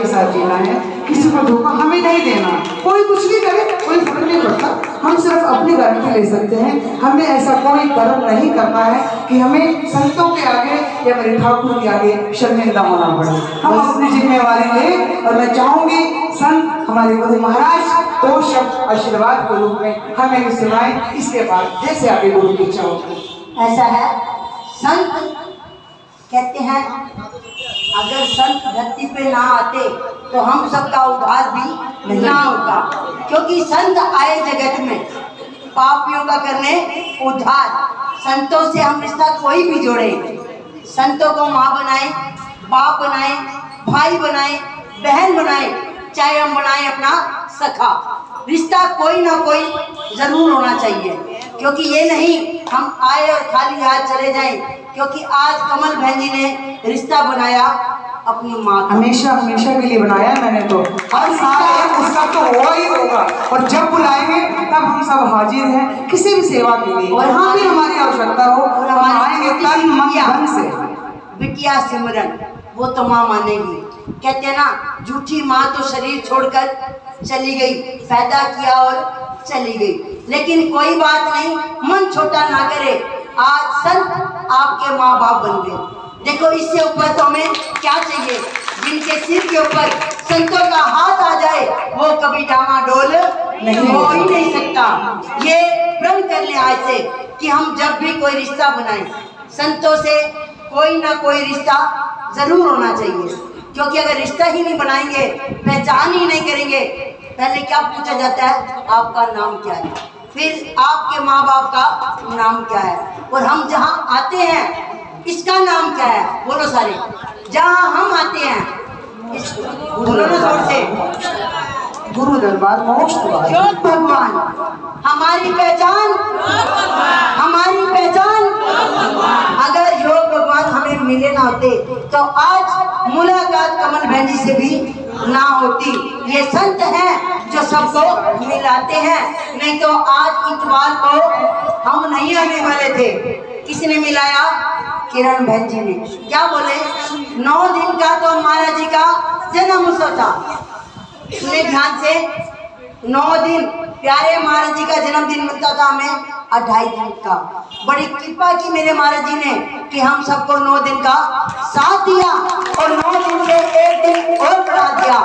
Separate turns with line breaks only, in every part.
के साथ जीना है, किसी को धोखा हमें नहीं देना। कोई कुछ भी करे कोई फर्क नहीं पड़ता, हम सिर्फ अपनी गारंटी ले सकते हैं। हमें ऐसा कोई कर्म नहीं करना है कि हमें संतों के आगे या मेरे ठाकुर के आगे शर्मिंदा होना पड़े। हम अपनी जिम्मेवारी लें। और मैं चाहूंगी संत हमारे गुरु महाराज दो शब्द आशीर्वाद के रूप में हमें भी सुनाएं, इसके बाद जैसे आगे गुरु की इच्छा हो।
ऐसा है, संत कहते हैं अगर संत धरती पे ना आते तो हम सबका उद्धार भी ना होता, क्योंकि संत आए जगत में पापियों का करने उद्धार। संतों से हम रिश्ता कोई भी जोड़े, संतों को माँ बनाए, बाप बनाए, भाई बनाए, बहन बनाए, चाहे हम बनाए अपना सखा, रिश्ता कोई ना कोई जरूर होना चाहिए। क्योंकि ये नहीं हम आए और खाली हाथ चले जाएं, क्योंकि आज कमल बहन जी ने रिश्ता बनाया अपनी माँ का।
हमेशा हमेशा के लिए बनाया मैंने तो, हर साल उसका तो हुआ ही होगा। और जब बुलाएंगे तब हम सब हाजिर हैं किसी भी सेवा के लिए, और हाँ भी हमारी आवश्यकता हो हम आएंगे तन मन धन से।
बिटिया सिमरन वो तो माँ मानेगी। कहते हैं ना, झूठी माँ तो शरीर छोड़कर चली गई, पैदा किया और चली गई। लेकिन कोई बात नहीं, मन छोटा ना करे, आज संत आपके माँ बाप बन गए। देखो इससे ऊपर तो हमें क्या चाहिए। जिनके सिर के ऊपर संतों का हाथ आ जाए वो कभी डामाडोल नहीं हो ही नहीं सकता। ये प्रण कर ले आज से कि हम जब भी कोई रिश्ता बनाएं संतों से कोई ना कोई रिश्ता जरूर होना चाहिए। क्योंकि अगर रिश्ता ही नहीं बनाएंगे, पहचान ही नहीं करेंगे, पहले क्या पूछा जाता है, आपका नाम क्या है, फिर आपके माँ बाप का नाम क्या है, और हम जहाँ आते हैं इसका नाम क्या है, बोलो सारे। जहाँ हम आते हैं बोलो ना जोर से,
गुरु दरबार मोक्ष द्वार।
योग भगवान हमारी पहचान, हमारी पहचान। अगर योग भगवान हमें मिले ना होते तो आज मुलाकात कमल बहन जी से भी ना होती। ये संत हैं जो सबको मिलाते हैं, नहीं तो आज इतवार को हम नहीं आने वाले थे। किसने मिलाया? किरण बहन जी ने। क्या बोले? 9 दिन का तो महाराज जी का जन्म उत्सव था। सुने ध्यान से, 9 दिन प्यारे महाराज जी का जन्मदिन मिलता था हमें 28 दिन का। बड़ी कृपा की मेरे महाराज जी ने कि हम सबको 9 दिन का साथ दिया और 9 दिन से 1 दिन और बढ़ा दिया।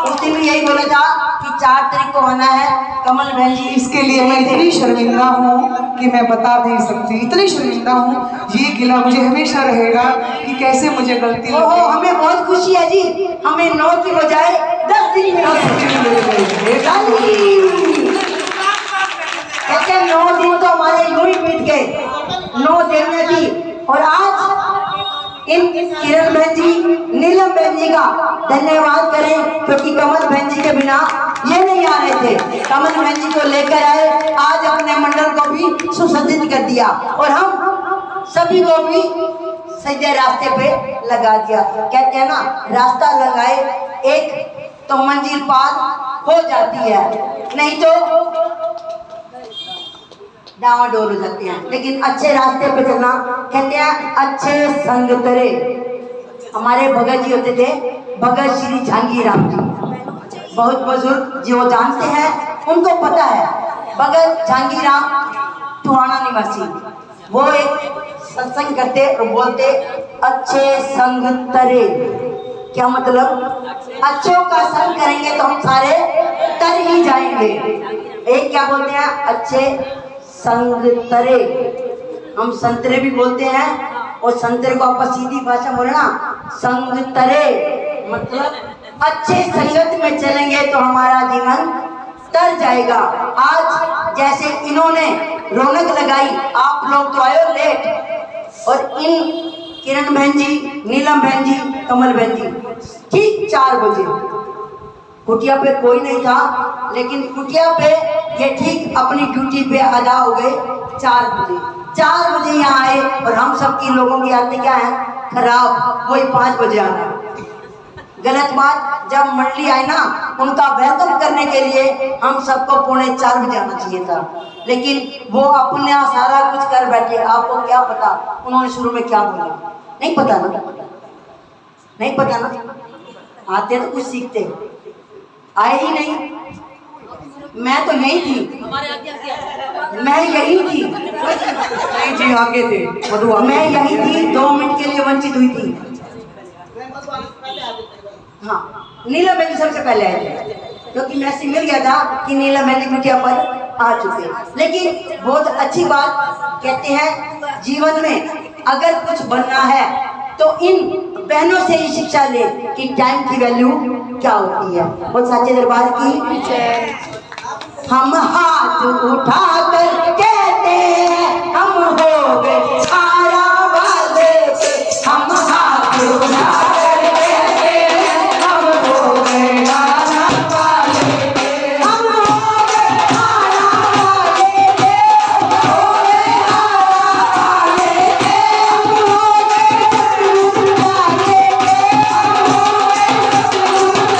उस दिन भी यही बोला था कि 4 तारीख को आना है कमल बहन जी।
इसके लिए मैं इतनी शर्मिंदा हूँ कि मैं बता नहीं सकती, इतनी शर्मिंदा हूँ। ये गिला मुझे हमेशा रहेगा कि कैसे मुझे गलती
हो। हमें बहुत खुशी है जी, हमें 9 की बजाय 10 दिन में कहते हैं 9 दिन तो हमारे यूं ही बीत गए, 9 दिन में थी। और आज इन किरण बहन जी, नीलम बहन जी का धन्यवाद करें, क्योंकि कमल बहन जी के बिना ये नहीं आ रहे थे। कमल बहन जी को लेकर आए, आज अपने मंडल को भी सुसज्जित कर दिया और हम सभी को भी सीधे रास्ते पे लगा दिया। कहते हैं ना, रास्ता लगाए एक तो मंजिल पार हो जाती है, नहीं तो डावाडोल हो जाते हैं। लेकिन अच्छे रास्ते पे चलना, कहते हैं अच्छे संग तरे। हमारे भगत जी होते थे, भगत श्री झांगी राम जी, बहुत बुजुर्ग जो जानते हैं उनको पता है। भगत झांगी राम टुहाना निवासी, वो एक सत्संग करते और बोलते अच्छे संग तरे। क्या मतलब? अच्छों का संग करेंगे तो हम सारे तर ही जाएंगे। एक क्या बोलते हैं? अच्छे संग तरे। हम संतरे भी बोलते हैं, और संतरे को आप सीधी भाषा बोले ना, संग तरे मतलब अच्छे संगत में चलेंगे तो हमारा जीवन तर जाएगा। आज जैसे इन्होंने रौनक लगाई, आप लोग तो आए लेट, और इन किरण बहन जी, नीलम बहन जी, कमल बहन जी ठीक 4 बजे, कुटिया पे कोई नहीं था, लेकिन कुटिया पे ये ठीक अपनी ड्यूटी पे अदा हो गए 4 बजे। 4 बजे यहाँ आए, और हम सबकी लोगों की आदतें क्या है? खराब, वही 5 बजे आना। गलत बात। जब मंडली आई ना, उनका वेलकम करने के लिए हम सबको 3:45 बजे आना चाहिए था, लेकिन वो अपने सारा कुछ कर बैठे। आपको क्या पता उन्होंने शुरू में क्या बोला? नहीं पता ना, नहीं पता ना। आते तो कुछ सीखते, आए ही नहीं। मैं तो यही थी, मैं यही थी,
नहीं जी आगे थे मधु
मैं यही थी, 2 मिनट के लिए वंचित हुई थी। हाँ, नीलम मेहंदी सबसे पहले आए थे, क्योंकि मैसेज मिल गया था कि नीलम मेहंदी बिटिया पर आ चुके। लेकिन बहुत अच्छी बात कहते हैं, जीवन में अगर कुछ बनना है तो इन बहनों से ही शिक्षा ले कि टाइम की वैल्यू क्या होती है। और साचे दरबार की हम हाथ उठाकर कहते हैं हम हो गए सारा वादे पे, हम हाथ उठाकर कहते हैं हम हो गए सारा वादे पे, हम हो गए सारा वादे पे, हो गए सारा वादे पे, हम हो गए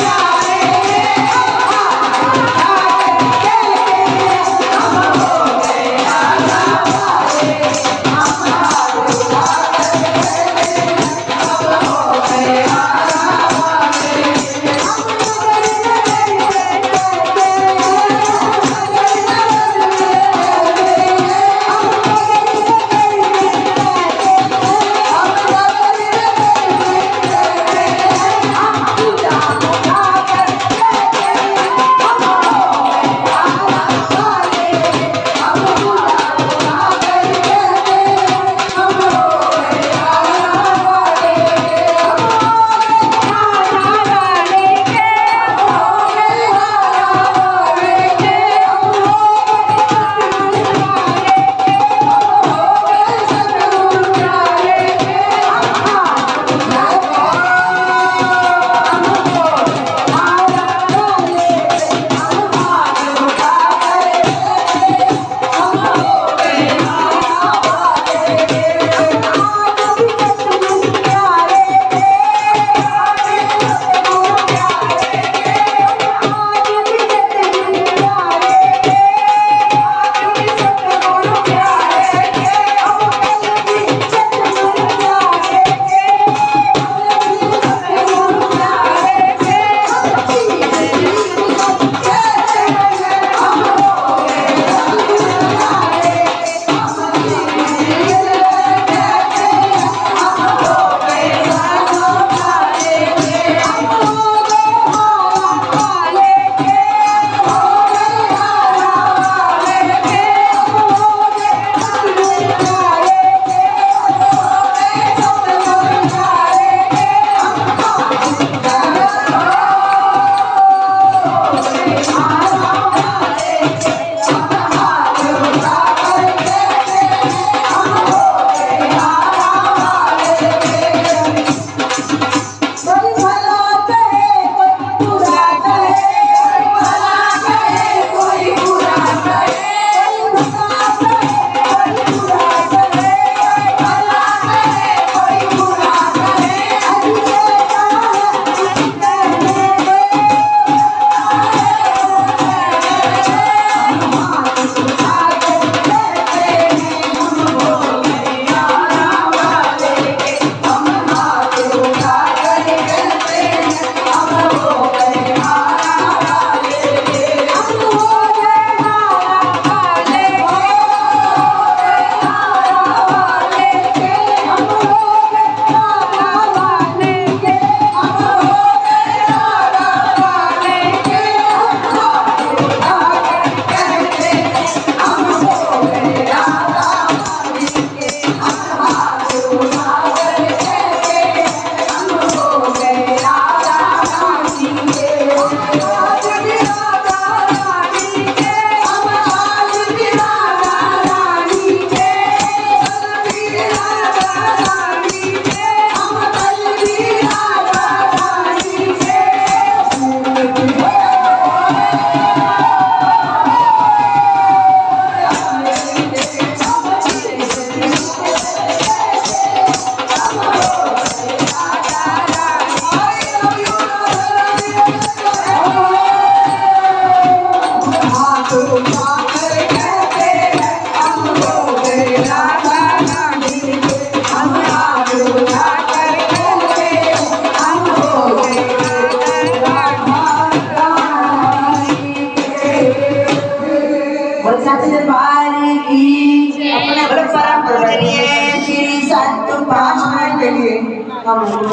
वादे पे, हम हो गए वादे पे, हम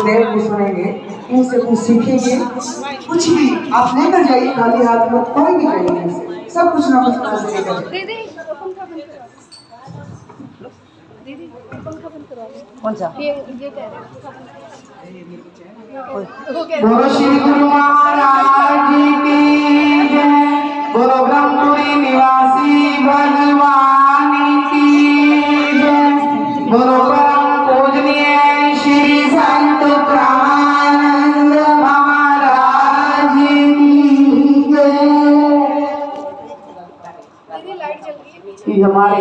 गुरुदेव भी सुनेंगे, इनसे कुछ सीखेंगे। कुछ भी आप लेकर जाइए, खाली हाथ में कोई भी जाइए इनसे, सब कुछ ना कुछ यहाँ से लेकर जाइए।
कौन सा
ये कह रहे
बोलो श्री गुरु महाराज की